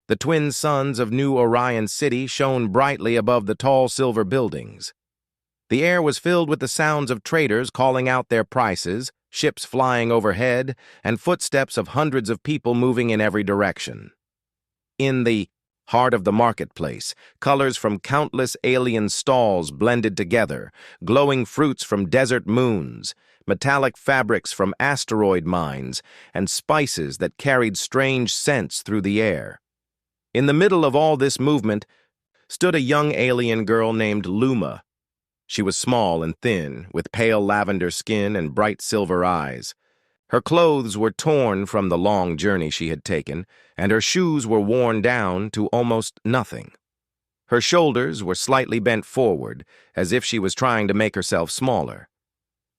The twin suns of New Orion City shone brightly above the tall silver buildings. The air was filled with the sounds of traders calling out their prices, ships flying overhead, and footsteps of hundreds of people moving in every direction. In the heart of the marketplace, colors from countless alien stalls blended together, glowing fruits from desert moons, metallic fabrics from asteroid mines, and spices that carried strange scents through the air. In the middle of all this movement stood a young alien girl named Luma. She was small and thin, with pale lavender skin and bright silver eyes. Her clothes were torn from the long journey she had taken, and her shoes were worn down to almost nothing. Her shoulders were slightly bent forward, as if she was trying to make herself smaller.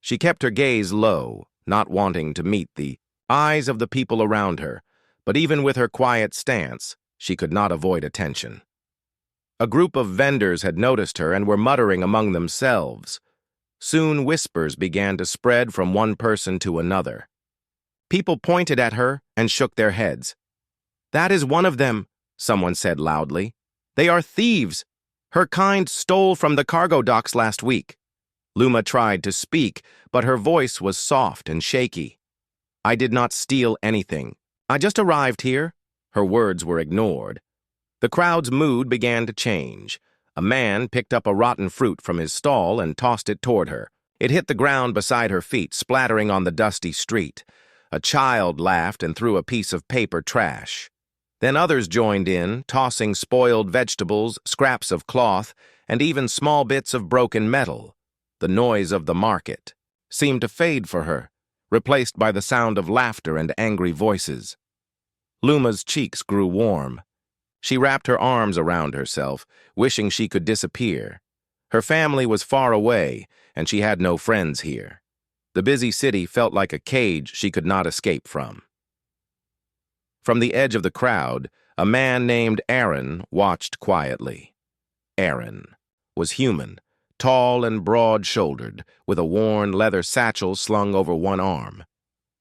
She kept her gaze low, not wanting to meet the eyes of the people around her, but even with her quiet stance, she could not avoid attention. A group of vendors had noticed her and were muttering among themselves. Soon whispers began to spread from one person to another. People pointed at her and shook their heads. "That is one of them," someone said loudly. "They are thieves. Her kind stole from the cargo docks last week." Luma tried to speak, but her voice was soft and shaky. "I did not steal anything. I just arrived here." Her words were ignored. The crowd's mood began to change. A man picked up a rotten fruit from his stall and tossed it toward her. It hit the ground beside her feet, splattering on the dusty street. A child laughed and threw a piece of paper trash. Then others joined in, tossing spoiled vegetables, scraps of cloth, and even small bits of broken metal. The noise of the market seemed to fade for her, replaced by the sound of laughter and angry voices. Luma's cheeks grew warm. She wrapped her arms around herself, wishing she could disappear. Her family was far away, and she had no friends here. The busy city felt like a cage she could not escape from. From the edge of the crowd, a man named Aaron watched quietly. Aaron was human, tall and broad-shouldered, with a worn leather satchel slung over one arm.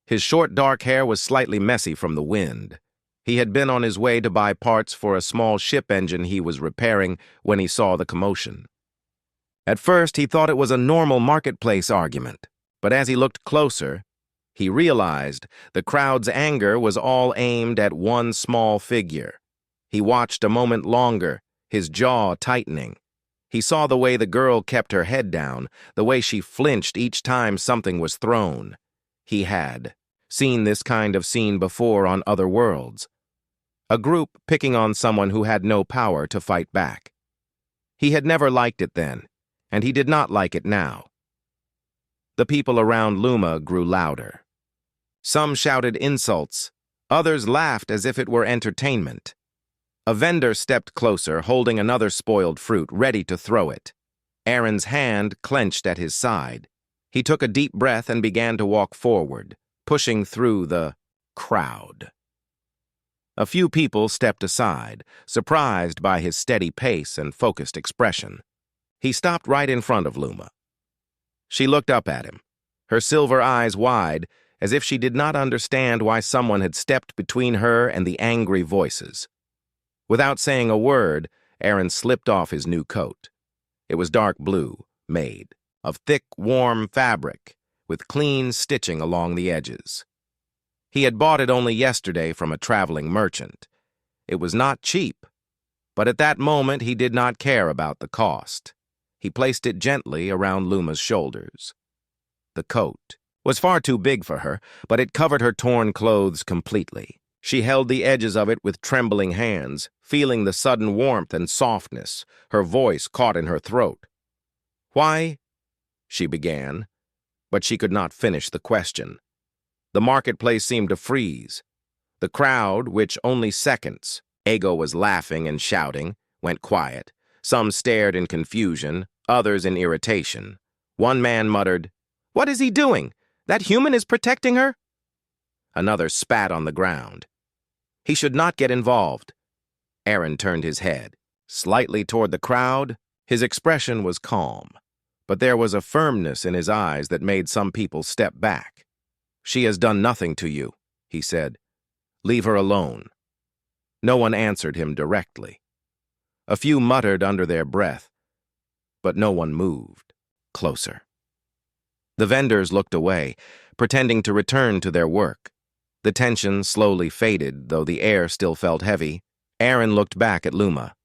His short dark hair was slightly messy from the wind. He had been on his way to buy parts for a small ship engine he was repairing when he saw the commotion. At first, he thought it was a normal marketplace argument, but as he looked closer, he realized the crowd's anger was all aimed at one small figure. He watched a moment longer, his jaw tightening. He saw the way the girl kept her head down, the way she flinched each time something was thrown. He had seen this kind of scene before on other worlds. A group picking on someone who had no power to fight back. He had never liked it then, and he did not like it now. The people around Luma grew louder. Some shouted insults, others laughed as if it were entertainment. A vendor stepped closer, holding another spoiled fruit, ready to throw it. Aaron's hand clenched at his side. He took a deep breath and began to walk forward, pushing through the crowd. A few people stepped aside, surprised by his steady pace and focused expression. He stopped right in front of Luma. She looked up at him, her silver eyes wide, as if she did not understand why someone had stepped between her and the angry voices. Without saying a word, Aaron slipped off his new coat. It was dark blue, made of thick, warm fabric, with clean stitching along the edges. He had bought it only yesterday from a traveling merchant. It was not cheap, but at that moment he did not care about the cost. He placed it gently around Luma's shoulders. The coat was far too big for her, but it covered her torn clothes completely. She held the edges of it with trembling hands, feeling the sudden warmth and softness, her voice caught in her throat. "Why?" she began, but she could not finish the question. The marketplace seemed to freeze. The crowd, which only seconds, Ego was laughing and shouting, went quiet. Some stared in confusion, others in irritation. One man muttered, "What is he doing? That human is protecting her?" Another spat on the ground. "He should not get involved." Aaron turned his head. Slightly toward the crowd, his expression was calm, but there was a firmness in his eyes that made some people step back. "She has done nothing to you," he said. "Leave her alone." No one answered him directly. A few muttered under their breath, but no one moved closer. The vendors looked away, pretending to return to their work. The tension slowly faded, though the air still felt heavy. Aaron looked back at Luma.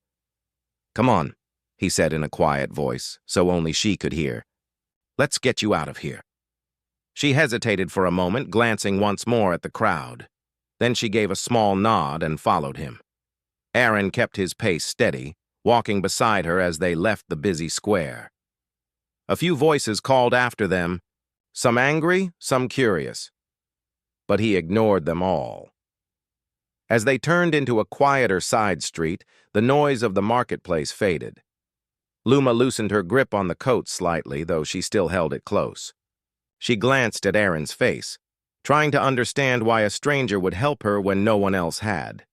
"Come on," he said in a quiet voice, so only she could hear. "Let's get you out of here." She hesitated for a moment, glancing once more at the crowd. Then she gave a small nod and followed him. Aaron kept his pace steady, walking beside her as they left the busy square. A few voices called after them, some angry, some curious. But he ignored them all. As they turned into a quieter side street, the noise of the marketplace faded. Luma loosened her grip on the coat slightly, though she still held it close. She glanced at Aaron's face, trying to understand why a stranger would help her when no one else had.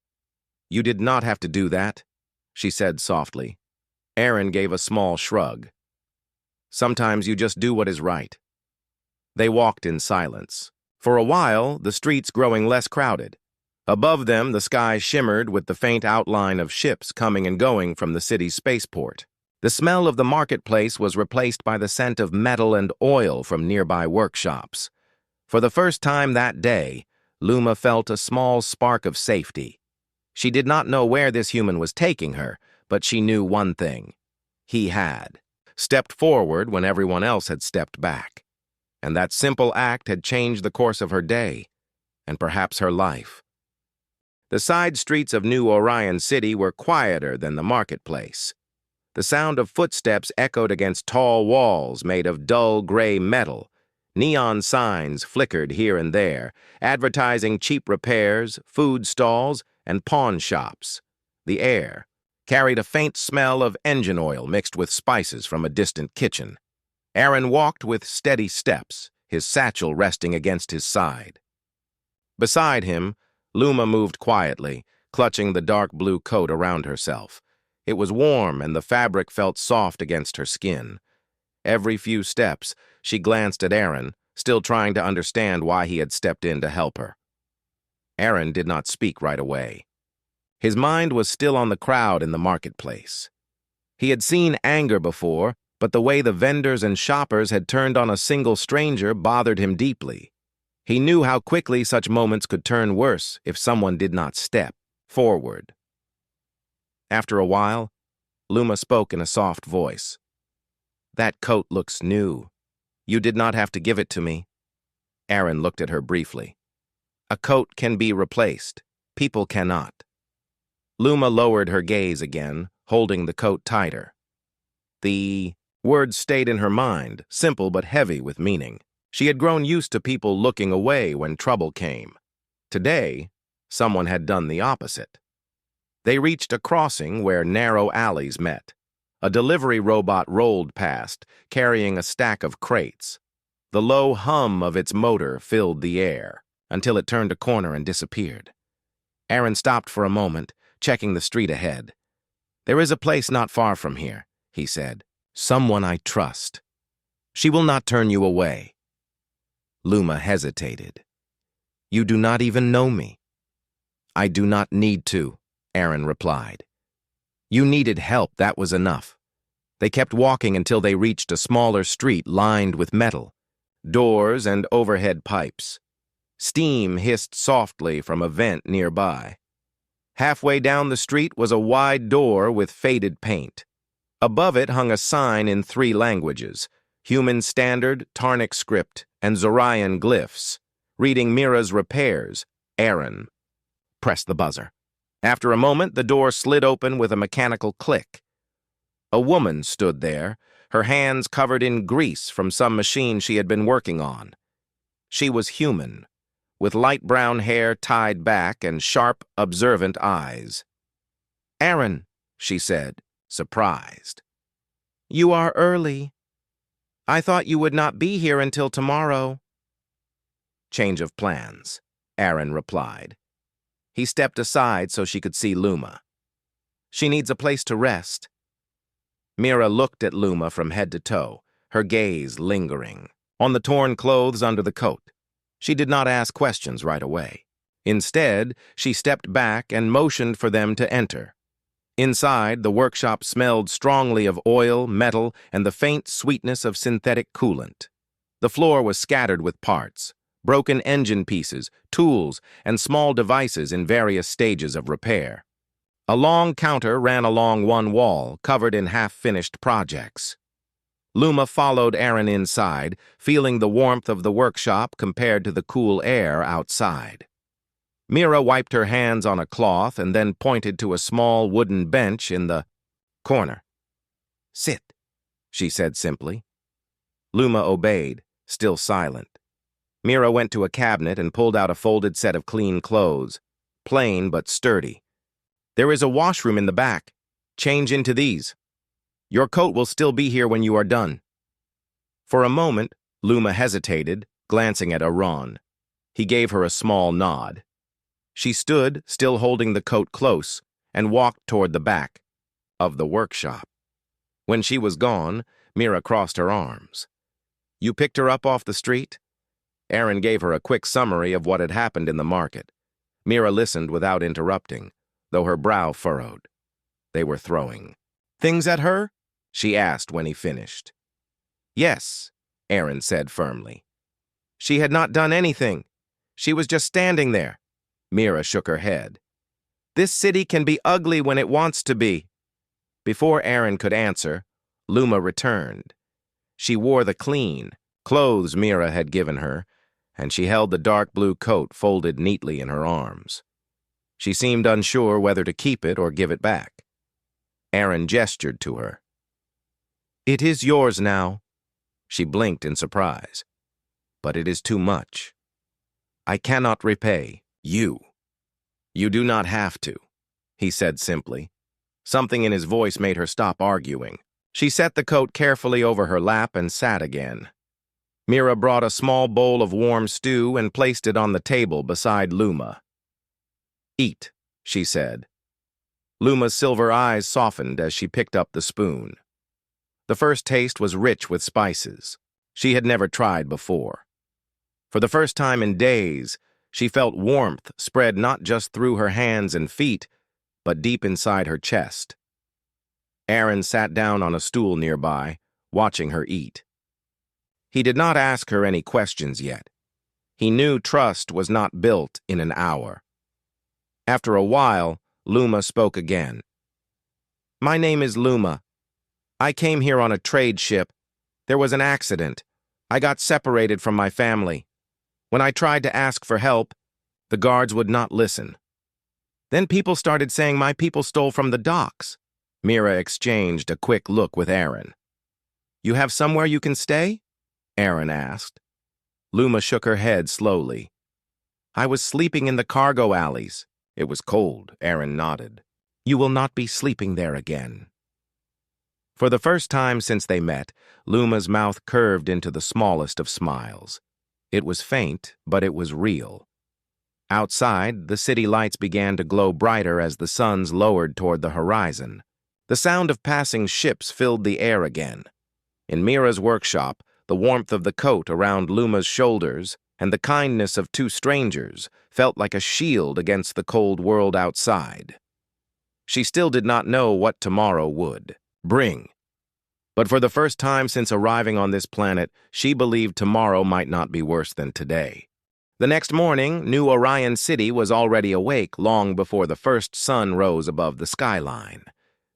"You did not have to do that," she said softly. Aaron gave a small shrug. "Sometimes you just do what is right." They walked in silence. For a while, the streets growing less crowded. Above them, the sky shimmered with the faint outline of ships coming and going from the city's spaceport. The smell of the marketplace was replaced by the scent of metal and oil from nearby workshops. For the first time that day, Luma felt a small spark of safety. She did not know where this human was taking her, but she knew one thing. He had stepped forward when everyone else had stepped back. And that simple act had changed the course of her day, and perhaps her life. The side streets of New Orion City were quieter than the marketplace. The sound of footsteps echoed against tall walls made of dull gray metal. Neon signs flickered here and there, advertising cheap repairs, food stalls, and pawn shops. The air carried a faint smell of engine oil mixed with spices from a distant kitchen. Aaron walked with steady steps, his satchel resting against his side. Beside him, Luma moved quietly, clutching the dark blue coat around herself. It was warm and the fabric felt soft against her skin. Every few steps, she glanced at Aaron, still trying to understand why he had stepped in to help her. Aaron did not speak right away. His mind was still on the crowd in the marketplace. He had seen anger before, but the way the vendors and shoppers had turned on a single stranger bothered him deeply. He knew how quickly such moments could turn worse if someone did not step forward. After a while, Luma spoke in a soft voice. "That coat looks new. You did not have to give it to me." Aaron looked at her briefly. "A coat can be replaced. People cannot." Luma lowered her gaze again, holding the coat tighter. The words stayed in her mind, simple but heavy with meaning. She had grown used to people looking away when trouble came. Today, someone had done the opposite. They reached a crossing where narrow alleys met. A delivery robot rolled past, carrying a stack of crates. The low hum of its motor filled the air, until it turned a corner and disappeared. Aaron stopped for a moment, checking the street ahead. "There is a place not far from here," he said. "Someone I trust. She will not turn you away." Luma hesitated. "You do not even know me." "I do not need to," Aaron replied. "You needed help, that was enough." They kept walking until they reached a smaller street lined with metal, doors and overhead pipes. Steam hissed softly from a vent nearby. Halfway down the street was a wide door with faded paint. Above it hung a sign in 3 languages, Human Standard, Tarnic Script, and Zorian Glyphs, reading Mira's Repairs, Aaron. Press the buzzer. After a moment, the door slid open with a mechanical click. A woman stood there, her hands covered in grease from some machine she had been working on. She was human, with light brown hair tied back and sharp, observant eyes. "Aaron," she said, surprised. "You are early. I thought you would not be here until tomorrow." "Change of plans," Aaron replied. He stepped aside so she could see Luma. "She needs a place to rest." Mira looked at Luma from head to toe, her gaze lingering on the torn clothes under the coat. She did not ask questions right away. Instead, she stepped back and motioned for them to enter. Inside, the workshop smelled strongly of oil, metal, and the faint sweetness of synthetic coolant. The floor was scattered with parts, broken engine pieces, tools, and small devices in various stages of repair. A long counter ran along one wall, covered in half-finished projects. Luma followed Aaron inside, feeling the warmth of the workshop compared to the cool air outside. Mira wiped her hands on a cloth and then pointed to a small wooden bench in the corner. "Sit," she said simply. Luma obeyed, still silent. Mira went to a cabinet and pulled out a folded set of clean clothes, plain but sturdy. "There is a washroom in the back. Change into these. Your coat will still be here when you are done." For a moment, Luma hesitated, glancing at Aaron. He gave her a small nod. She stood, still holding the coat close, and walked toward the back of the workshop. When she was gone, Mira crossed her arms. "You picked her up off the street?" Aaron gave her a quick summary of what had happened in the market. Mira listened without interrupting, though her brow furrowed. They were throwing things at her? She asked when he finished. "Yes," Aaron said firmly. "She had not done anything. She was just standing there." Mira shook her head. "This city can be ugly when it wants to be." Before Aaron could answer, Luma returned. She wore the clean clothes Mira had given her, and she held the dark blue coat folded neatly in her arms. She seemed unsure whether to keep it or give it back. Aaron gestured to her. "It is yours now." She blinked in surprise. "But it is too much. I cannot repay you." "You do not have to," he said simply. Something in his voice made her stop arguing. She set the coat carefully over her lap and sat again. Mira brought a small bowl of warm stew and placed it on the table beside Luma. "Eat," she said. Luma's silver eyes softened as she picked up the spoon. The first taste was rich with spices she had never tried before. For the first time in days, she felt warmth spread not just through her hands and feet, but deep inside her chest. Aaron sat down on a stool nearby, watching her eat. He did not ask her any questions yet. He knew trust was not built in an hour. After a while, Luma spoke again. "My name is Luma. I came here on a trade ship. There was an accident. I got separated from my family. When I tried to ask for help, the guards would not listen. Then people started saying my people stole from the docks." Mira exchanged a quick look with Aaron. "You have somewhere you can stay?" Aaron asked. Luma shook her head slowly. "I was sleeping in the cargo alleys. It was cold," Aaron nodded. "You will not be sleeping there again." For the first time since they met, Luma's mouth curved into the smallest of smiles. It was faint, but it was real. Outside, the city lights began to glow brighter as the suns lowered toward the horizon. The sound of passing ships filled the air again. In Mira's workshop, the warmth of the coat around Luma's shoulders and the kindness of two strangers felt like a shield against the cold world outside. She still did not know what tomorrow would bring. But for the first time since arriving on this planet, she believed tomorrow might not be worse than today. The next morning, New Orion City was already awake long before the first sun rose above the skyline.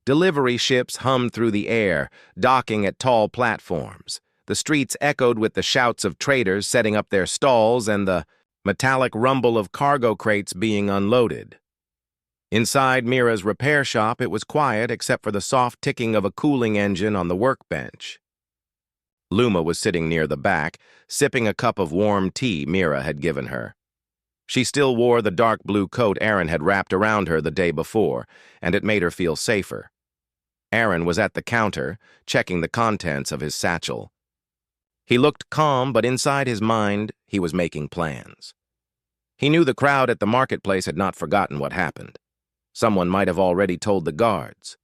Delivery ships hummed through the air, docking at tall platforms. The streets echoed with the shouts of traders setting up their stalls and the metallic rumble of cargo crates being unloaded. Inside Mira's repair shop, it was quiet except for the soft ticking of a cooling engine on the workbench. Luma was sitting near the back, sipping a cup of warm tea Mira had given her. She still wore the dark blue coat Aaron had wrapped around her the day before, and it made her feel safer. Aaron was at the counter, checking the contents of his satchel. He looked calm, but inside his mind, he was making plans. He knew the crowd at the marketplace had not forgotten what happened. Someone might have already told the guards.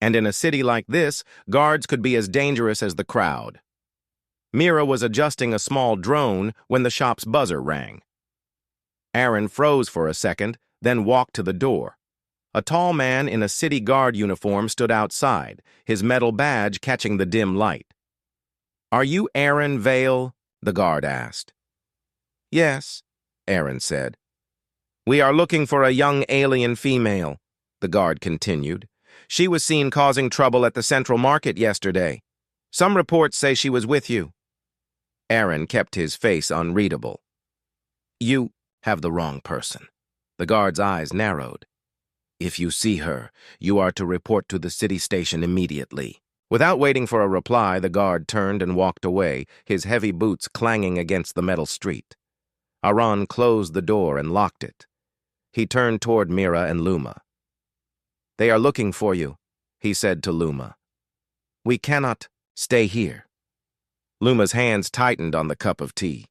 And in a city like this, guards could be as dangerous as the crowd. Mira was adjusting a small drone when the shop's buzzer rang. Aaron froze for a second, then walked to the door. A tall man in a city guard uniform stood outside, his metal badge catching the dim light. "Are you Aaron Vale?" the guard asked. "Yes," Aaron said. "We are looking for a young alien female," the guard continued. "She was seen causing trouble at the Central Market yesterday. Some reports say she was with you." Aaron kept his face unreadable. "You have the wrong person." The guard's eyes narrowed. "If you see her, you are to report to the city station immediately." Without waiting for a reply, the guard turned and walked away, his heavy boots clanging against the metal street. Aran closed the door and locked it. He turned toward Mira and Luma. "They are looking for you," he said to Luma. "We cannot stay here." Luma's hands tightened on the cup of tea.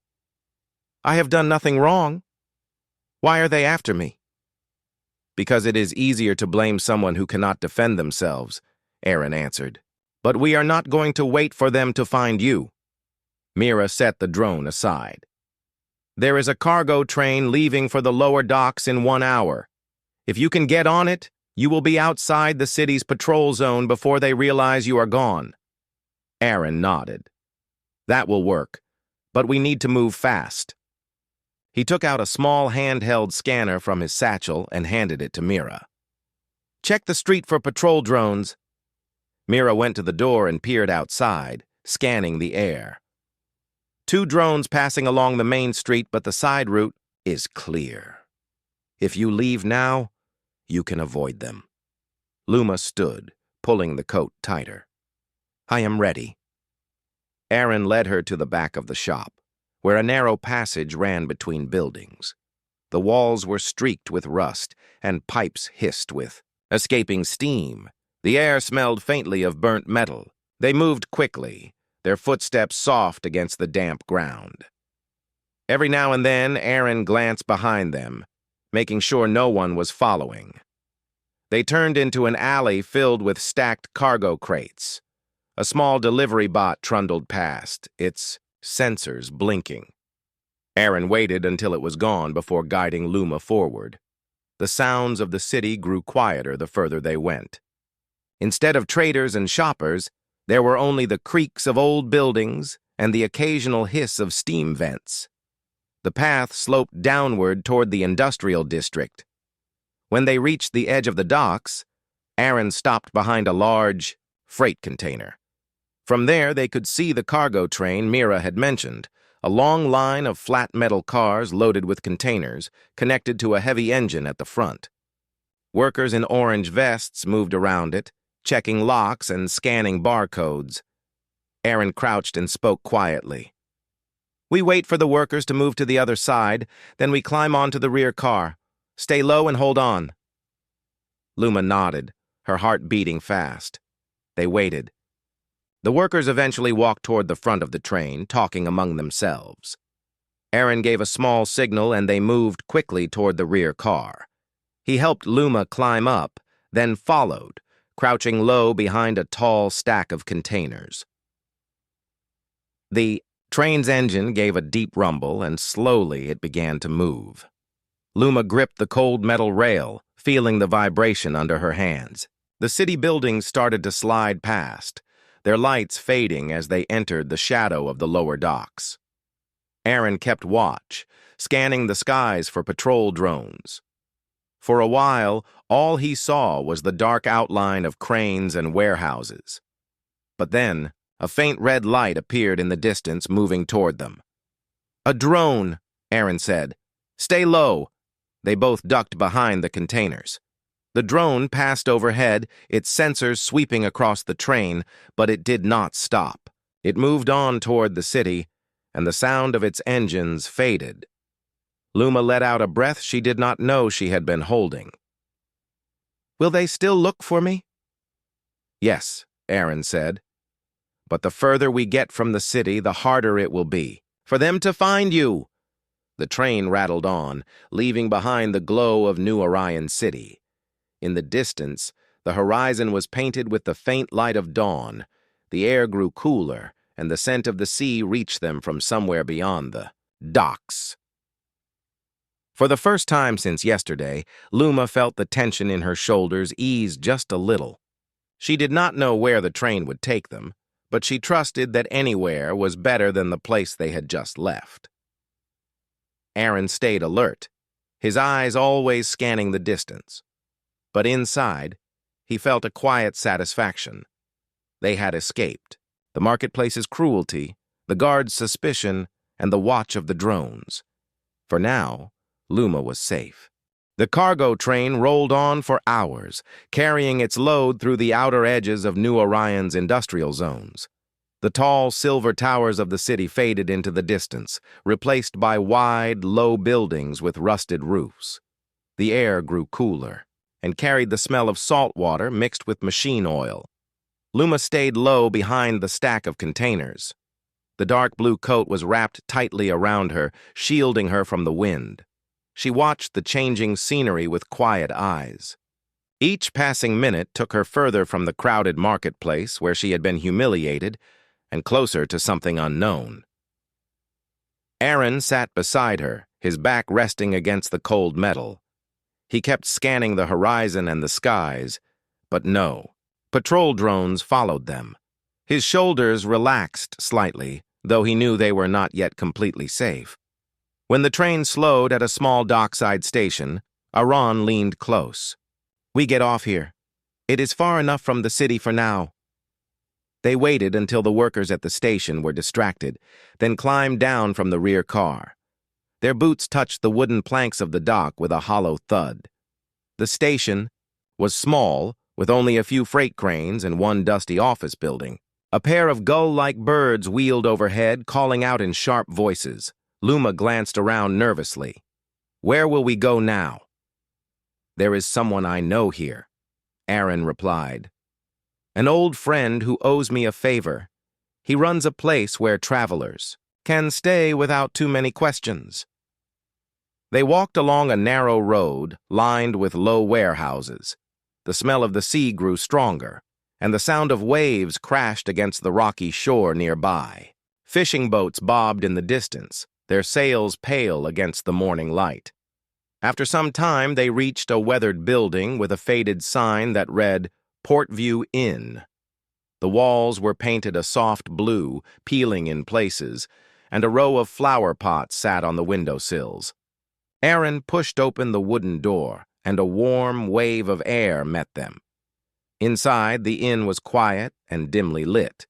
"I have done nothing wrong. Why are they after me?" "Because it is easier to blame someone who cannot defend themselves," Aaron answered. "But we are not going to wait for them to find you." Mira set the drone aside. "There is a cargo train leaving for the lower docks in 1 hour. If you can get on it, you will be outside the city's patrol zone before they realize you are gone." Aaron nodded. "That will work, but we need to move fast." He took out a small handheld scanner from his satchel and handed it to Mira. "Check the street for patrol drones." Mira went to the door and peered outside, scanning the air. "2 drones passing along the main street, but the side route is clear. If you leave now, you can avoid them." Luma stood, pulling the coat tighter. "I am ready." Aaron led her to the back of the shop, where a narrow passage ran between buildings. The walls were streaked with rust, and pipes hissed with escaping steam. The air smelled faintly of burnt metal. They moved quickly, their footsteps soft against the damp ground. Every now and then, Aaron glanced behind them, making sure no one was following. They turned into an alley filled with stacked cargo crates. A small delivery bot trundled past, its sensors blinking. Aaron waited until it was gone before guiding Luma forward. The sounds of the city grew quieter the further they went. Instead of traders and shoppers, there were only the creaks of old buildings and the occasional hiss of steam vents. The path sloped downward toward the industrial district. When they reached the edge of the docks, Aaron stopped behind a large freight container. From there, they could see the cargo train Mira had mentioned, a long line of flat metal cars loaded with containers, connected to a heavy engine at the front. Workers in orange vests moved around it, checking locks and scanning barcodes. Aaron crouched and spoke quietly. "We wait for the workers to move to the other side, then we climb onto the rear car. Stay low and hold on." Luma nodded, her heart beating fast. They waited. The workers eventually walked toward the front of the train, talking among themselves. Aaron gave a small signal and they moved quickly toward the rear car. He helped Luma climb up, then followed, crouching low behind a tall stack of containers. The train's engine gave a deep rumble, and slowly it began to move. Luma gripped the cold metal rail, feeling the vibration under her hands. The city buildings started to slide past, their lights fading as they entered the shadow of the lower docks. Aaron kept watch, scanning the skies for patrol drones. For a while, all he saw was the dark outline of cranes and warehouses. But then, a faint red light appeared in the distance, moving toward them. "A drone," Aaron said. "Stay low." They both ducked behind the containers. The drone passed overhead, its sensors sweeping across the train, but it did not stop. It moved on toward the city, and the sound of its engines faded. Luma let out a breath she did not know she had been holding. "Will they still look for me?" "Yes," Aaron said. "But the further we get from the city, the harder it will be for them to find you." The train rattled on, leaving behind the glow of New Orion City. In the distance, the horizon was painted with the faint light of dawn. The air grew cooler, and the scent of the sea reached them from somewhere beyond the docks. For the first time since yesterday, Luma felt the tension in her shoulders ease just a little. She did not know where the train would take them, but she trusted that anywhere was better than the place they had just left. Aaron stayed alert, his eyes always scanning the distance. But inside, he felt a quiet satisfaction. They had escaped the marketplace's cruelty, the guards' suspicion, and the watch of the drones. For now, Luma was safe. The cargo train rolled on for hours, carrying its load through the outer edges of New Orion's industrial zones. The tall silver towers of the city faded into the distance, replaced by wide, low buildings with rusted roofs. The air grew cooler and carried the smell of salt water mixed with machine oil. Luma stayed low behind the stack of containers. The dark blue coat was wrapped tightly around her, shielding her from the wind. She watched the changing scenery with quiet eyes. Each passing minute took her further from the crowded marketplace where she had been humiliated and closer to something unknown. Aaron sat beside her, his back resting against the cold metal. He kept scanning the horizon and the skies, but no. Patrol drones followed them. His shoulders relaxed slightly, though he knew they were not yet completely safe. When the train slowed at a small dockside station, Aran leaned close. "We get off here. It is far enough from the city for now." They waited until the workers at the station were distracted, then climbed down from the rear car. Their boots touched the wooden planks of the dock with a hollow thud. The station was small, with only a few freight cranes and one dusty office building. A pair of gull-like birds wheeled overhead, calling out in sharp voices. Luma glanced around nervously. "Where will we go now?" "There is someone I know here," Aaron replied. "An old friend who owes me a favor. He runs a place where travelers can stay without too many questions." They walked along a narrow road lined with low warehouses. The smell of the sea grew stronger, and the sound of waves crashed against the rocky shore nearby. Fishing boats bobbed in the distance, their sails pale against the morning light. After some time, they reached a weathered building with a faded sign that read, "Portview Inn." The walls were painted a soft blue, peeling in places, and a row of flower pots sat on the windowsills. Aaron pushed open the wooden door, and a warm wave of air met them. Inside, the inn was quiet and dimly lit.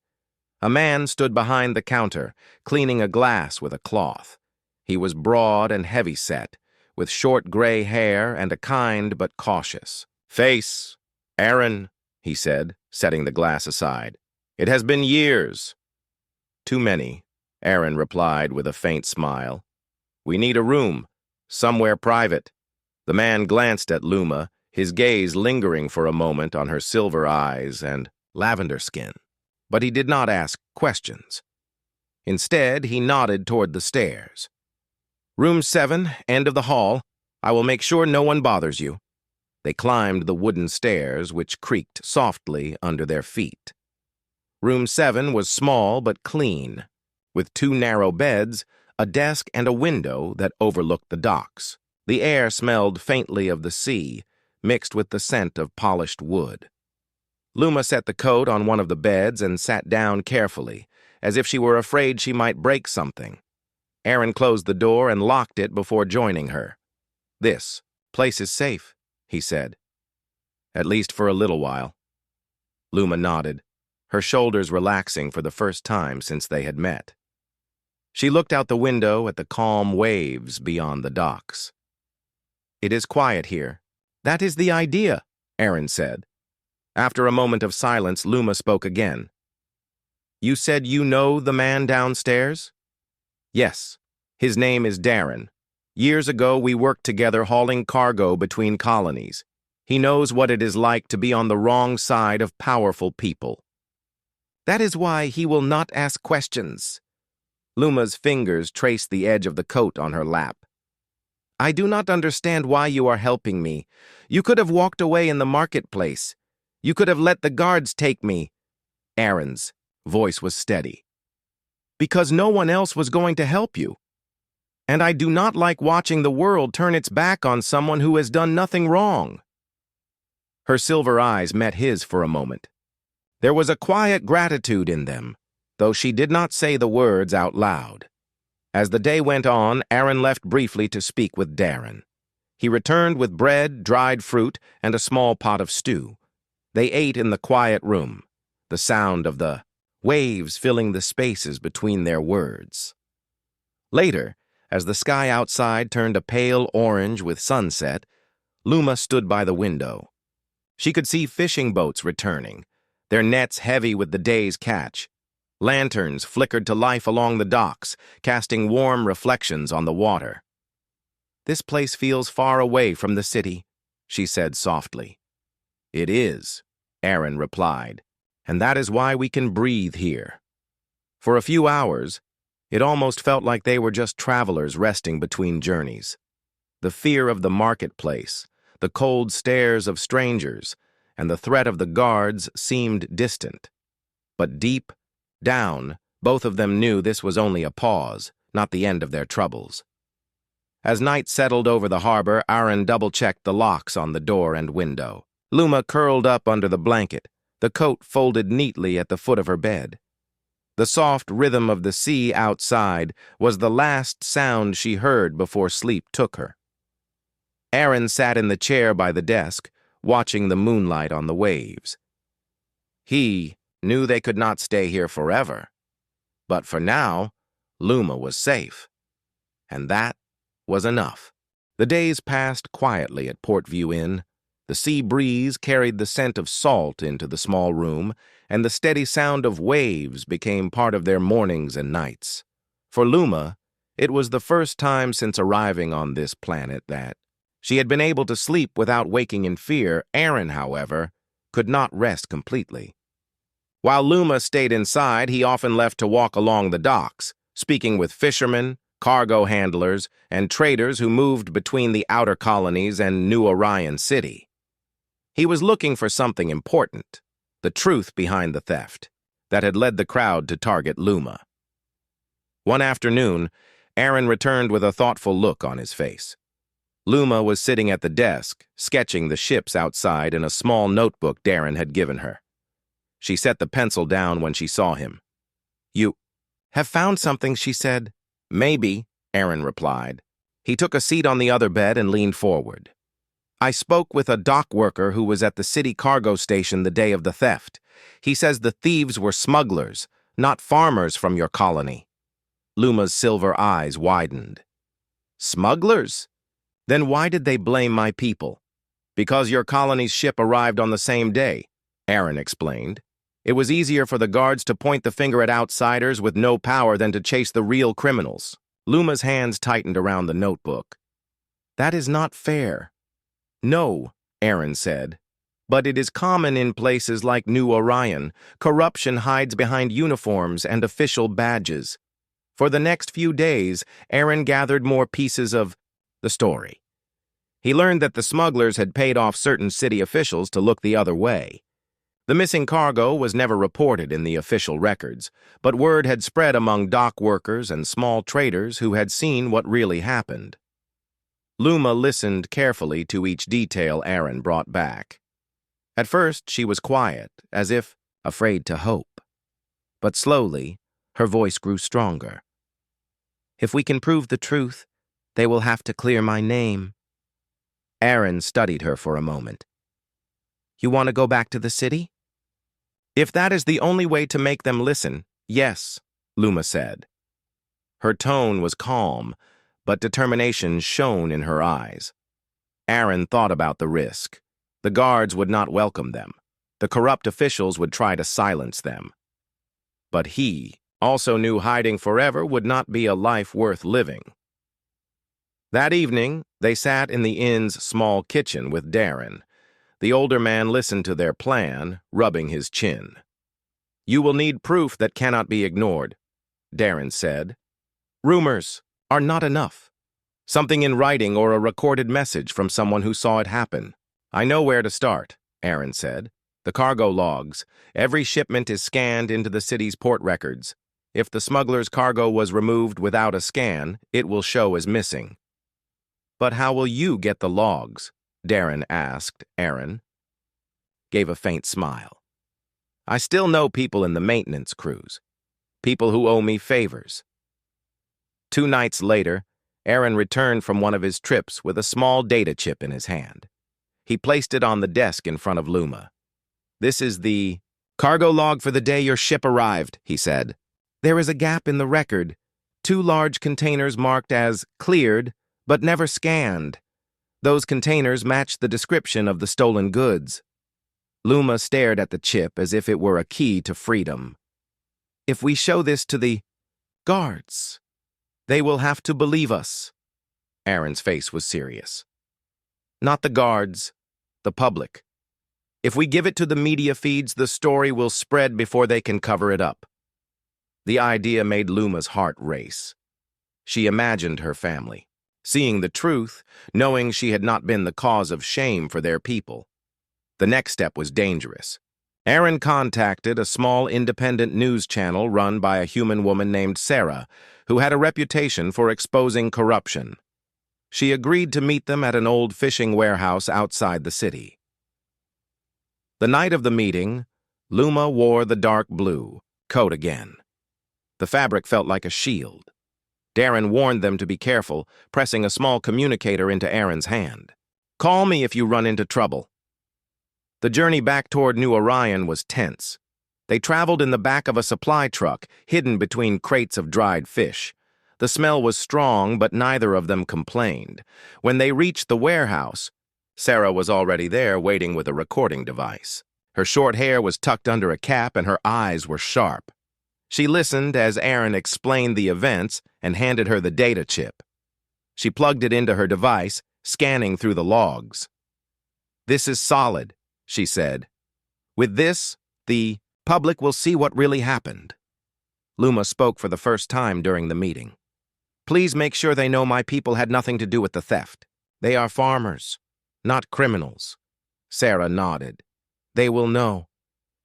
A man stood behind the counter, cleaning a glass with a cloth. He was broad and heavy-set, with short gray hair and a kind but cautious face. "Aaron," he said, setting the glass aside. "It has been years." "Too many," Aaron replied with a faint smile. "We need a room, somewhere private." The man glanced at Luma, his gaze lingering for a moment on her silver eyes and lavender skin. But he did not ask questions. Instead, he nodded toward the stairs. "Room 7, end of the hall. I will make sure no one bothers you." They climbed the wooden stairs, which creaked softly under their feet. Room 7 was small but clean, with 2 narrow beds, a desk, and a window that overlooked the docks. The air smelled faintly of the sea, mixed with the scent of polished wood. Luma set the coat on one of the beds and sat down carefully, as if she were afraid she might break something. Aaron closed the door and locked it before joining her. "This place is safe," he said. "At least for a little while." Luma nodded, her shoulders relaxing for the first time since they had met. She looked out the window at the calm waves beyond the docks. "It is quiet here." "That is the idea," Aaron said. After a moment of silence, Luma spoke again. "You said you know the man downstairs?" "Yes. His name is Darren. Years ago, we worked together hauling cargo between colonies. He knows what it is like to be on the wrong side of powerful people." "That is why he will not ask questions." Luma's fingers traced the edge of the coat on her lap. "I do not understand why you are helping me. You could have walked away in the marketplace. You could have let the guards take me." Aaron's voice was steady. "Because no one else was going to help you." and I do not like watching the world turn its back on someone who has done nothing wrong." Her silver eyes met his for a moment. There was a quiet gratitude in them, though she did not say the words out loud. As the day went on, Aaron left briefly to speak with Darren. He returned with bread, dried fruit, and a small pot of stew. They ate in the quiet room, the sound of the waves filling the spaces between their words. Later, as the sky outside turned a pale orange with sunset, Luma stood by the window. She could see fishing boats returning, their nets heavy with the day's catch. Lanterns flickered to life along the docks, casting warm reflections on the water. "This place feels far away from the city," she said softly. "It is," Aaron replied, "and that is why we can breathe here." For a few hours, it almost felt like they were just travelers resting between journeys. The fear of the marketplace, the cold stares of strangers, and the threat of the guards seemed distant. But deep down, both of them knew this was only a pause, not the end of their troubles. As night settled over the harbor, Aaron double-checked the locks on the door and window. Luma curled up under the blanket, the coat folded neatly at the foot of her bed. The soft rhythm of the sea outside was the last sound she heard before sleep took her. Aaron sat in the chair by the desk, watching the moonlight on the waves. He knew they could not stay here forever, but for now, Luma was safe, and that was enough. The days passed quietly at Portview Inn. The sea breeze carried the scent of salt into the small room, and the steady sound of waves became part of their mornings and nights. For Luma, it was the first time since arriving on this planet that she had been able to sleep without waking in fear. Aaron, however, could not rest completely. While Luma stayed inside, he often left to walk along the docks, speaking with fishermen, cargo handlers, and traders who moved between the outer colonies and New Orion City. He was looking for something important, the truth behind the theft, that had led the crowd to target Luma. One afternoon, Aaron returned with a thoughtful look on his face. Luma was sitting at the desk, sketching the ships outside in a small notebook Darren had given her. She set the pencil down when she saw him. "You have found something," she said. "Maybe," Aaron replied. He took a seat on the other bed and leaned forward. "I spoke with a dock worker who was at the city cargo station the day of the theft. He says the thieves were smugglers, not farmers from your colony." Luma's silver eyes widened. "Smugglers? Then why did they blame my people?" "Because your colony's ship arrived on the same day," Aaron explained. "It was easier for the guards to point the finger at outsiders with no power than to chase the real criminals." Luma's hands tightened around the notebook. "That is not fair." "No," Aaron said, "but it is common in places like New Orion. Corruption hides behind uniforms and official badges." For the next few days, Aaron gathered more pieces of the story. He learned that the smugglers had paid off certain city officials to look the other way. The missing cargo was never reported in the official records, but word had spread among dock workers and small traders who had seen what really happened. Luma listened carefully to each detail Aaron brought back. At first, she was quiet, as if afraid to hope. But slowly, her voice grew stronger. "If we can prove the truth, they will have to clear my name." Aaron studied her for a moment. "You want to go back to the city?" "If that is the only way to make them listen, yes," Luma said. Her tone was calm, but determination shone in her eyes. Aaron thought about the risk. The guards would not welcome them. The corrupt officials would try to silence them. But he also knew hiding forever would not be a life worth living. That evening, they sat in the inn's small kitchen with Darren. The older man listened to their plan, rubbing his chin. "You will need proof that cannot be ignored," Darren said. "Rumors are not enough. Something in writing or a recorded message from someone who saw it happen." "I know where to start," Aaron said. "The cargo logs. Every shipment is scanned into the city's port records. If the smuggler's cargo was removed without a scan, it will show as missing. But how will you get the logs? Darren asked Aaron. Gave a faint smile. I still know people in the maintenance crews. People who owe me favors. 2 nights later, Aaron returned from one of his trips with a small data chip in his hand. He placed it on the desk in front of Luma. This is the cargo log for the day your ship arrived, he said. There is a gap in the record. 2 large containers marked as cleared, but never scanned. Those containers match the description of the stolen goods. Luma stared at the chip as if it were a key to freedom. If we show this to the guards, they will have to believe us. Aaron's face was serious. Not the guards, the public. If we give it to the media feeds, the story will spread before they can cover it up. The idea made Luma's heart race. She imagined her family, seeing the truth, knowing she had not been the cause of shame for their people. The next step was dangerous. Aaron contacted a small independent news channel run by a human woman named Sarah, who had a reputation for exposing corruption. She agreed to meet them at an old fishing warehouse outside the city. The night of the meeting, Luma wore the dark blue coat again. The fabric felt like a shield. Darren warned them to be careful, pressing a small communicator into Aaron's hand. Call me if you run into trouble. The journey back toward New Orion was tense. They traveled in the back of a supply truck, hidden between crates of dried fish. The smell was strong, but neither of them complained. When they reached the warehouse, Sarah was already there waiting with a recording device. Her short hair was tucked under a cap and her eyes were sharp. She listened as Aaron explained the events and handed her the data chip. She plugged it into her device, scanning through the logs. This is solid, she said. With this, the public will see what really happened. Luma spoke for the first time during the meeting. Please make sure they know my people had nothing to do with the theft. They are farmers, not criminals. Sarah nodded. They will know,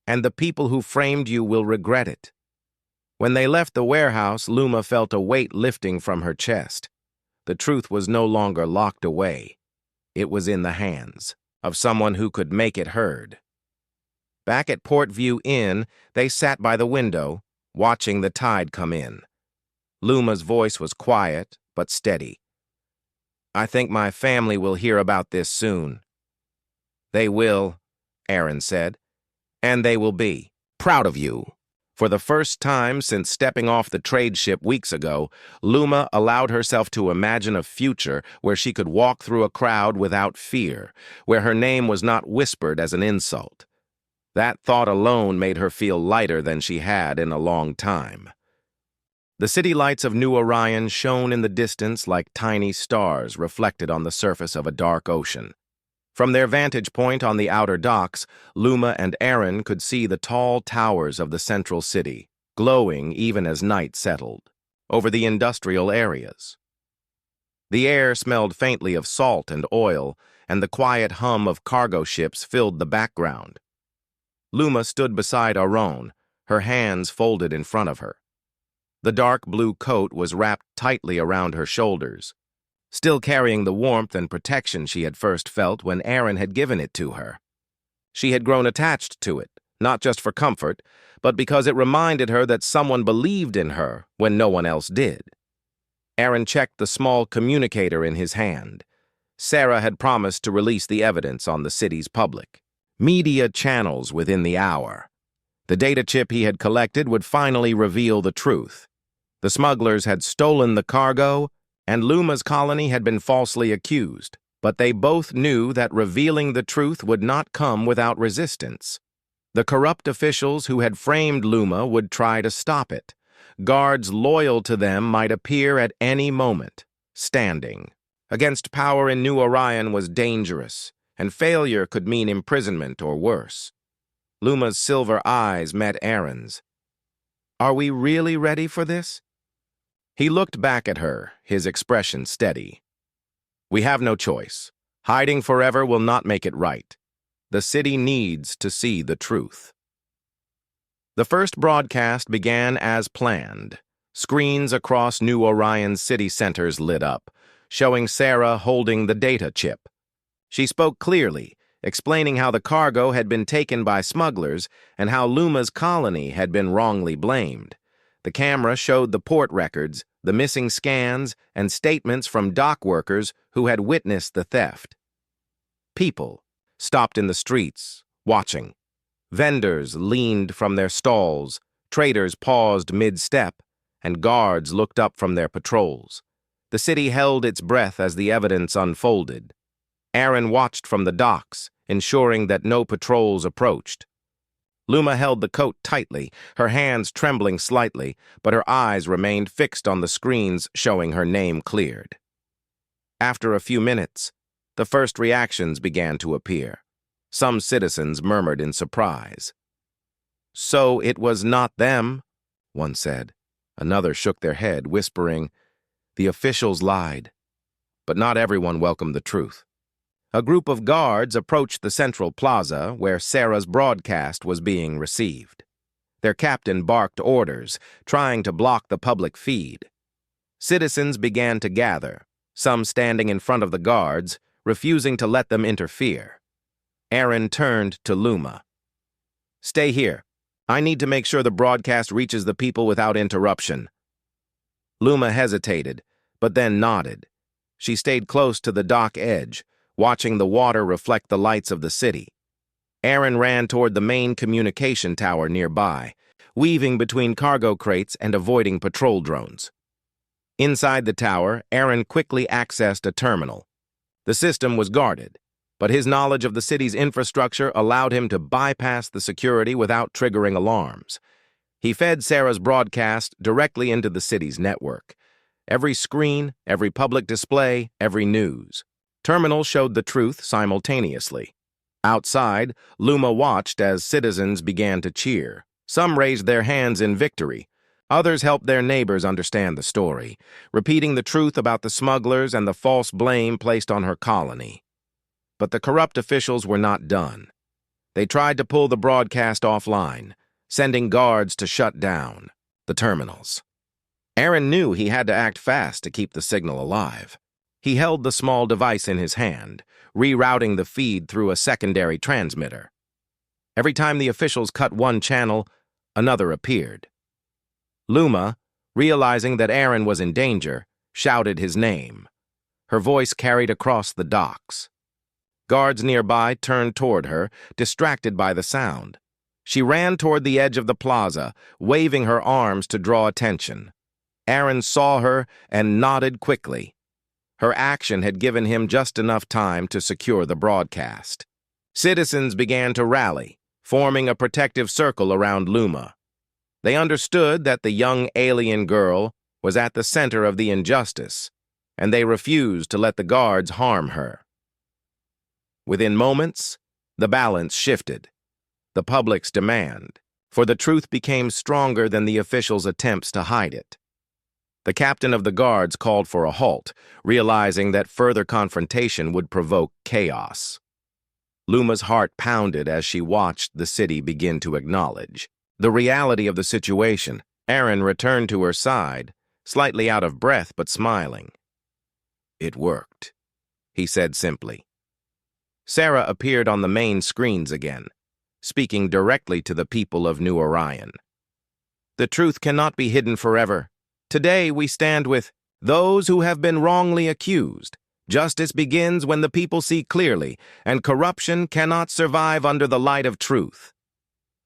and the people who framed you will regret it. When they left the warehouse, Luma felt a weight lifting from her chest. The truth was no longer locked away. It was in the hands of someone who could make it heard. Back at Portview Inn, they sat by the window, watching the tide come in. Luma's voice was quiet, but steady. I think my family will hear about this soon. They will, Aaron said, and they will be proud of you. For the first time since stepping off the trade ship weeks ago, Luma allowed herself to imagine a future where she could walk through a crowd without fear, where her name was not whispered as an insult. That thought alone made her feel lighter than she had in a long time. The city lights of New Orion shone in the distance like tiny stars reflected on the surface of a dark ocean. From their vantage point on the outer docks, Luma and Aaron could see the tall towers of the central city, glowing even as night settled, over the industrial areas. The air smelled faintly of salt and oil, and the quiet hum of cargo ships filled the background. Luma stood beside Aaron, her hands folded in front of her. The dark blue coat was wrapped tightly around her shoulders, still carrying the warmth and protection she had first felt when Aaron had given it to her. She had grown attached to it, not just for comfort, but because it reminded her that someone believed in her when no one else did. Aaron checked the small communicator in his hand. Sarah had promised to release the evidence on the city's public media channels within the hour. The data chip he had collected would finally reveal the truth. The smugglers had stolen the cargo, and Luma's colony had been falsely accused, but they both knew that revealing the truth would not come without resistance. The corrupt officials who had framed Luma would try to stop it. Guards loyal to them might appear at any moment. Standing against power in New Orion was dangerous, and failure could mean imprisonment or worse. Luma's silver eyes met Aaron's. Are we really ready for this? He looked back at her, his expression steady. We have no choice. Hiding forever will not make it right. The city needs to see the truth. The first broadcast began as planned. Screens across New Orion's city centers lit up, showing Sarah holding the data chip. She spoke clearly, explaining how the cargo had been taken by smugglers and how Luma's colony had been wrongly blamed. The camera showed the port records, the missing scans, and statements from dock workers who had witnessed the theft. People stopped in the streets, watching. Vendors leaned from their stalls, traders paused mid-step, and guards looked up from their patrols. The city held its breath as the evidence unfolded. Aaron watched from the docks, ensuring that no patrols approached. Luma held the coat tightly, her hands trembling slightly, but her eyes remained fixed on the screens showing her name cleared. After a few minutes, the first reactions began to appear. Some citizens murmured in surprise. "So it was not them," one said. Another shook their head, whispering, "The officials lied." But not everyone welcomed the truth. A group of guards approached the central plaza where Sarah's broadcast was being received. Their captain barked orders, trying to block the public feed. Citizens began to gather, some standing in front of the guards, refusing to let them interfere. Aaron turned to Luma. "Stay here. I need to make sure the broadcast reaches the people without interruption." Luma hesitated, but then nodded. She stayed close to the dock edge, watching the water reflect the lights of the city. Aaron ran toward the main communication tower nearby, weaving between cargo crates and avoiding patrol drones. Inside the tower, Aaron quickly accessed a terminal. The system was guarded, but his knowledge of the city's infrastructure allowed him to bypass the security without triggering alarms. He fed Sarah's broadcast directly into the city's network. Every screen, every public display, every news. Terminals showed the truth simultaneously. Outside, Luma watched as citizens began to cheer. Some raised their hands in victory. Others helped their neighbors understand the story, repeating the truth about the smugglers and the false blame placed on her colony. But the corrupt officials were not done. They tried to pull the broadcast offline, sending guards to shut down the terminals. Aaron knew he had to act fast to keep the signal alive. He held the small device in his hand, rerouting the feed through a secondary transmitter. Every time the officials cut one channel, another appeared. Luma, realizing that Aaron was in danger, shouted his name. Her voice carried across the docks. Guards nearby turned toward her, distracted by the sound. She ran toward the edge of the plaza, waving her arms to draw attention. Aaron saw her and nodded quickly. Her action had given him just enough time to secure the broadcast. Citizens began to rally, forming a protective circle around Luma. They understood that the young alien girl was at the center of the injustice, and they refused to let the guards harm her. Within moments, the balance shifted. The public's demand for the truth became stronger than the officials' attempts to hide it. The captain of the guards called for a halt, realizing that further confrontation would provoke chaos. Luma's heart pounded as she watched the city begin to acknowledge the reality of the situation. Aaron returned to her side, slightly out of breath but smiling. "It worked," he said simply. Sarah appeared on the main screens again, speaking directly to the people of New Orion. "The truth cannot be hidden forever. Today we stand with those who have been wrongly accused. Justice begins when the people see clearly, and corruption cannot survive under the light of truth."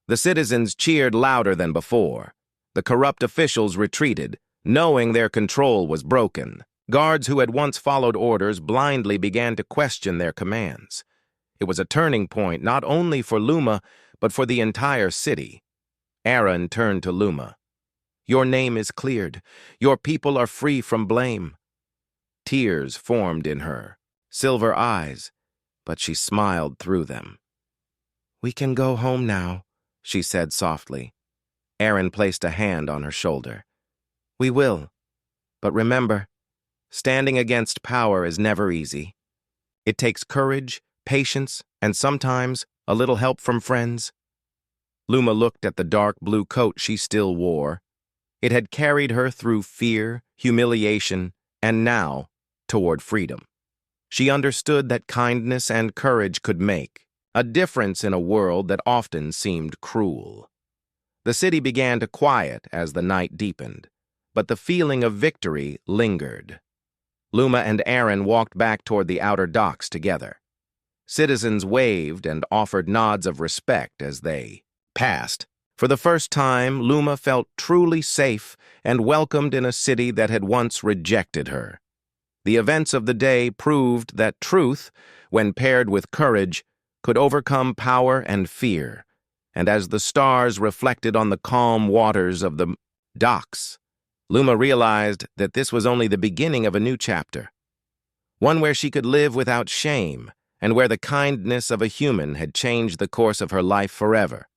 The citizens cheered louder than before. The corrupt officials retreated, knowing their control was broken. Guards who had once followed orders blindly began to question their commands. It was a turning point not only for Luma, but for the entire city. Aaron turned to Luma. "Your name is cleared. Your people are free from blame." Tears formed in her, silver eyes, but she smiled through them. "We can go home now," she said softly. Aaron placed a hand on her shoulder. "We will. But remember, standing against power is never easy. It takes courage, patience, and sometimes a little help from friends." Luma looked at the dark blue coat she still wore. It had carried her through fear, humiliation, and now toward freedom. She understood that kindness and courage could make a difference in a world that often seemed cruel. The city began to quiet as the night deepened, but the feeling of victory lingered. Luma and Aaron walked back toward the outer docks together. Citizens waved and offered nods of respect as they passed. For the first time, Luma felt truly safe and welcomed in a city that had once rejected her. The events of the day proved that truth, when paired with courage, could overcome power and fear, and as the stars reflected on the calm waters of the docks, Luma realized that this was only the beginning of a new chapter, one where she could live without shame and where the kindness of a human had changed the course of her life forever.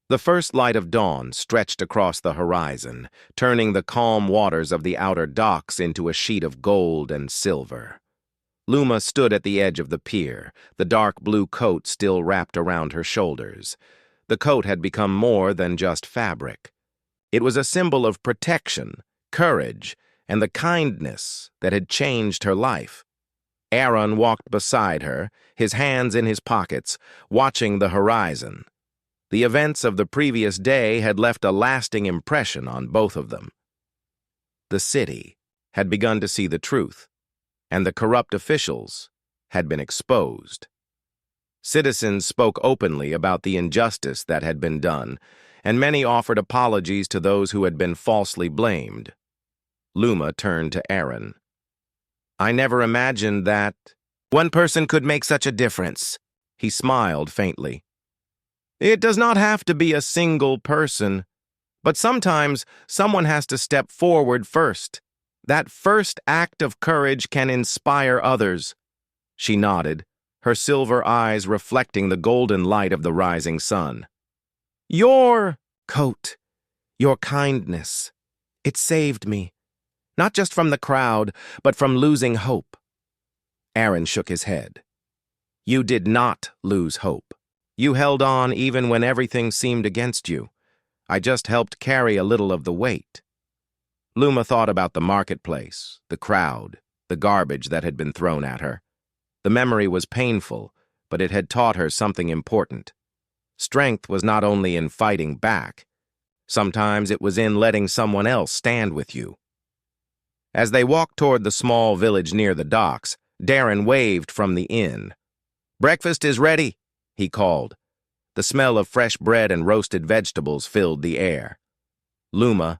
The first light of dawn stretched across the horizon, turning the calm waters of the outer docks into a sheet of gold and silver. Luma stood at the edge of the pier, the dark blue coat still wrapped around her shoulders. The coat had become more than just fabric. It was a symbol of protection, courage, and the kindness that had changed her life. Aaron walked beside her, his hands in his pockets, watching the horizon. The events of the previous day had left a lasting impression on both of them. The city had begun to see the truth, and the corrupt officials had been exposed. Citizens spoke openly about the injustice that had been done, and many offered apologies to those who had been falsely blamed. Luma turned to Aaron. "I never imagined that one person could make such a difference." He smiled faintly. "It does not have to be a single person, but sometimes someone has to step forward first. That first act of courage can inspire others." She nodded, her silver eyes reflecting the golden light of the rising sun. "Your coat, your kindness, it saved me, not just from the crowd, but from losing hope." Aaron shook his head. "You did not lose hope. You held on even when everything seemed against you. I just helped carry a little of the weight." Luma thought about the marketplace, the crowd, the garbage that had been thrown at her. The memory was painful, but it had taught her something important. Strength was not only in fighting back. Sometimes it was in letting someone else stand with you. As they walked toward the small village near the docks, Darren waved from the inn. "Breakfast is ready," he called. The smell of fresh bread and roasted vegetables filled the air. Luma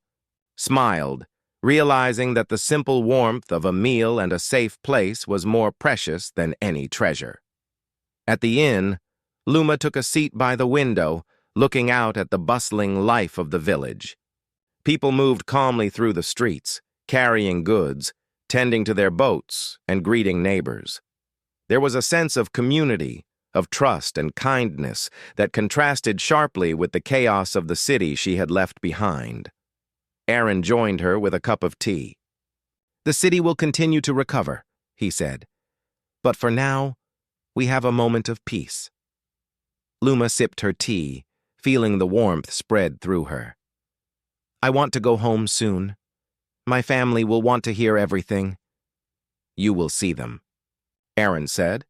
smiled, realizing that the simple warmth of a meal and a safe place was more precious than any treasure. At the inn, Luma took a seat by the window, looking out at the bustling life of the village. People moved calmly through the streets, carrying goods, tending to their boats, and greeting neighbors. There was a sense of community, of trust and kindness that contrasted sharply with the chaos of the city she had left behind. Aaron joined her with a cup of tea. "The city will continue to recover," he said. "But for now, we have a moment of peace." Luma sipped her tea, feeling the warmth spread through her. "I want to go home soon. My family will want to hear everything." "You will see them," Aaron said,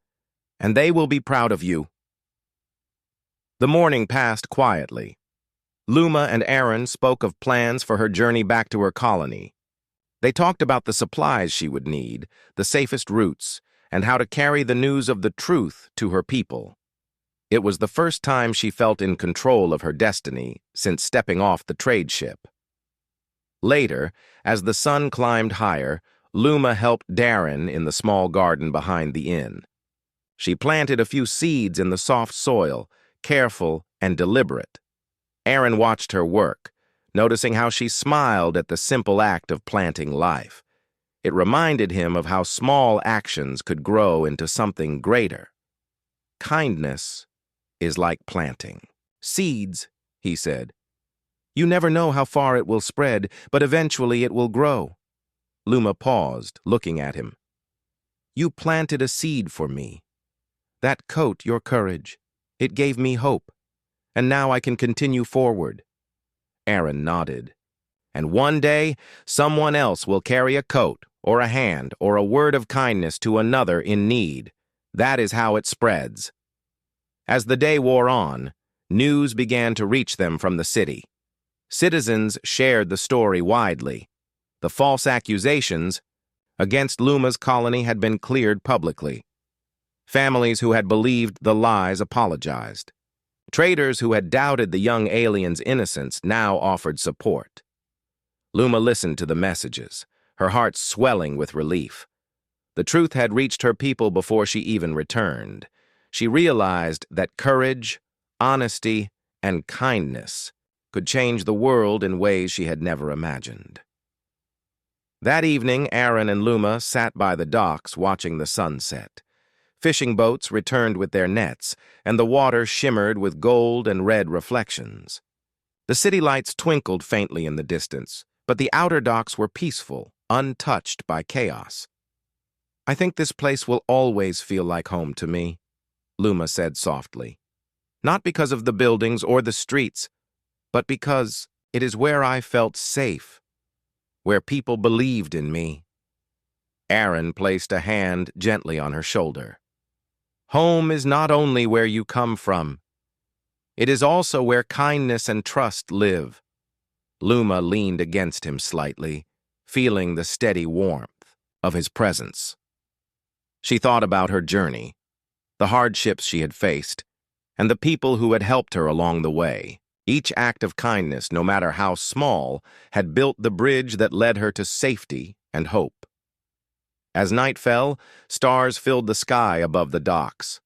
"and they will be proud of you." The morning passed quietly. Luma and Aaron spoke of plans for her journey back to her colony. They talked about the supplies she would need, the safest routes, and how to carry the news of the truth to her people. It was the first time she felt in control of her destiny since stepping off the trade ship. Later, as the sun climbed higher, Luma helped Darren in the small garden behind the inn. She planted a few seeds in the soft soil, careful and deliberate. Aaron watched her work, noticing how she smiled at the simple act of planting life. It reminded him of how small actions could grow into something greater. "Kindness is like planting seeds," he said. "You never know how far it will spread, but eventually it will grow." Luma paused, looking at him. "You planted a seed for me. That coat, your courage, it gave me hope. and now I can continue forward." Aaron nodded. "And one day, someone else will carry a coat, or a hand, or a word of kindness to another in need. That is how it spreads." As the day wore on, news began to reach them from the city. Citizens shared the story widely. The false accusations against Luma's colony had been cleared publicly. Families who had believed the lies apologized. Traders who had doubted the young alien's innocence now offered support. Luma listened to the messages, her heart swelling with relief. The truth had reached her people before she even returned. She realized that courage, honesty, and kindness could change the world in ways she had never imagined. That evening, Aaron and Luma sat by the docks watching the sunset. Fishing boats returned with their nets, and the water shimmered with gold and red reflections. The city lights twinkled faintly in the distance, but the outer docks were peaceful, untouched by chaos. "I think this place will always feel like home to me," Luma said softly. "Not because of the buildings or the streets, but because it is where I felt safe, where people believed in me." Aaron placed a hand gently on her shoulder. "Home is not only where you come from. It is also where kindness and trust live." Luma leaned against him slightly, feeling the steady warmth of his presence. She thought about her journey, the hardships she had faced, and the people who had helped her along the way. Each act of kindness, no matter how small, had built the bridge that led her to safety and hope. As night fell, stars filled the sky above the docks.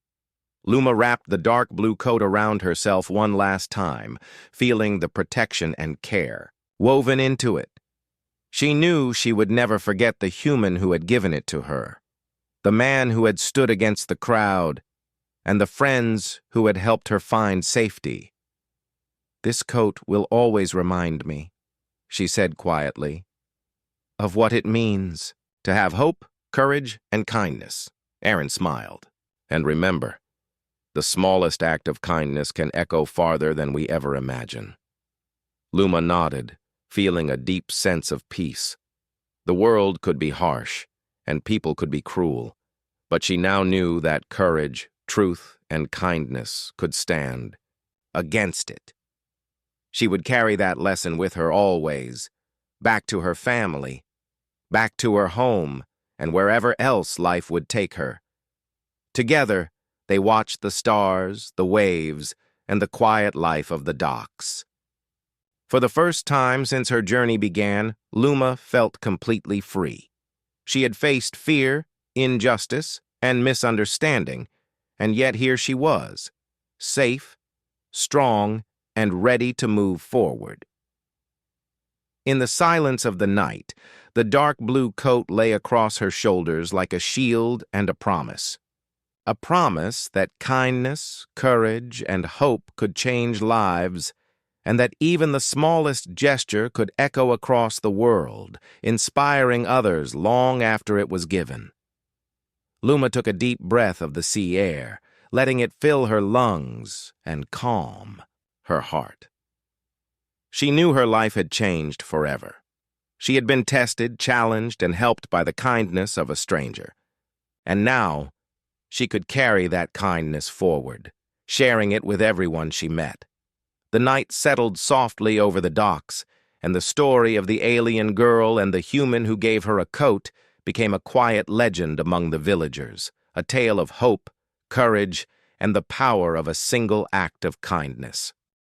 Luma wrapped the dark blue coat around herself one last time, feeling the protection and care woven into it. She knew she would never forget the human who had given it to her, the man who had stood against the crowd, and the friends who had helped her find safety. "This coat will always remind me," she said quietly, "of what it means to have hope, courage, and kindness." Aaron smiled. "And remember, the smallest act of kindness can echo farther than we ever imagine." Luma nodded, feeling a deep sense of peace. The world could be harsh, and people could be cruel, but she now knew that courage, truth, and kindness could stand against it. She would carry that lesson with her always, back to her family, back to her home, and wherever else life would take her. Together, they watched the stars, the waves, and the quiet life of the docks. For the first time since her journey began, Luma felt completely free. She had faced fear, injustice, and misunderstanding, and yet here she was, safe, strong, and ready to move forward. In the silence of the night, the dark blue coat lay across her shoulders like a shield and a promise. A promise that kindness, courage, and hope could change lives, and that even the smallest gesture could echo across the world, inspiring others long after it was given. Luma took a deep breath of the sea air, letting it fill her lungs and calm her heart. She knew her life had changed forever. She had been tested, challenged, and helped by the kindness of a stranger. And now, she could carry that kindness forward, sharing it with everyone she met. The night settled softly over the docks, and the story of the alien girl and the human who gave her a coat became a quiet legend among the villagers, a tale of hope, courage, and the power of a single act of kindness.